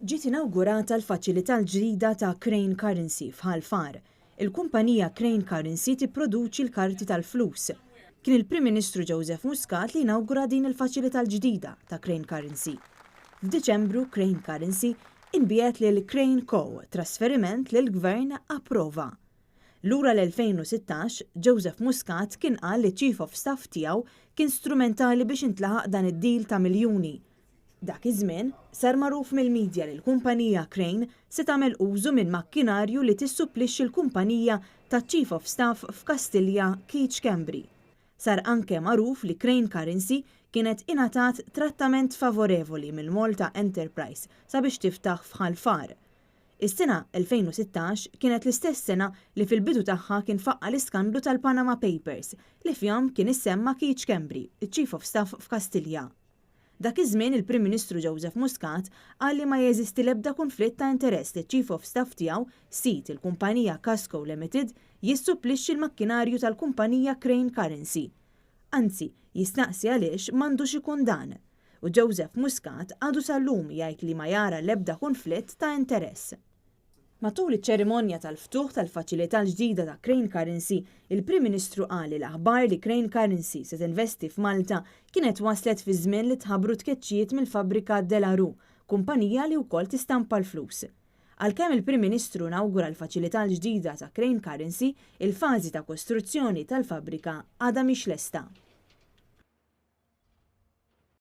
Ġiet inawgurata l-faċilità l-ġdida ta' Crane Currency f'Ħalfar. Il-kumpanija Crane Currency tipproduċi l-karti tal-flus. Kien il-Prim Ministru Joseph Muscat li inawgura din il-faċilità l-ġdida ta' Crane Currency. F'Diċembru Crane Currency inbiegħet lil Crane Co. trasferiment li l-Gvern approva. Lura l-2016, Joseph Muscat kien qal li Chief of Staff tiegħu kien strumentali biex intlaħaq dan id-deal ta' miljuni. Dak iż-żmien sar magħruf mill-midja li l-kumpanija Crane se tagħmel użu minn makkinarju li tissupplixxi l-kumpanija ta' Chief of Staff f'Kastilja Keach Cambry. Sar anke magħruf li Crane Currency kienet ingħatat trattament favorevoli mill-Malta Enterprise sabiex tiftaħ f'Ħalfar. Is-sena 2016 kienet l-istess sena li fil-bidu tagħha kien faqqa l-iskandlu tal-Panama Papers li fihom kien issemma Keach Cambry, il-Chief of Staff f'Kastilja. Dak iż-żmien il-Prim Ministru Joseph Muscat qal li ma jeżisti l-ebda konflitt ta' interess li Chief of Staff tiegħu sit il-kumpanija Casco Limited jissupplixxi l-makkinarju tal-kumpanija Crane Currency. Anzi, jistaqsi għaliex m'għandux ikun dan. U Joseph Muscat għadu sal-lum jgħid li ma jara l-ebda konflitt ta' interess. Matul iċ-ċerimonja tal-ftuħ tal-faċilità l-ġdida ta' Crane Currency, il-Prim Ministru qal li l-aħbar li Crane Currency se tinvesti f'Malta kienet waslet fi żmien li tħabbru tkeċċijiet mill-fabbrika De La Rue, kumpanija li wkoll tistampa l-flus. Għalkemm il-Prim Ministru nawgura l-faċilità l-ġdida ta' Crane Currency, il-fażi ta' kostruzzjoni tal-fabbrika għadha mhix lesta.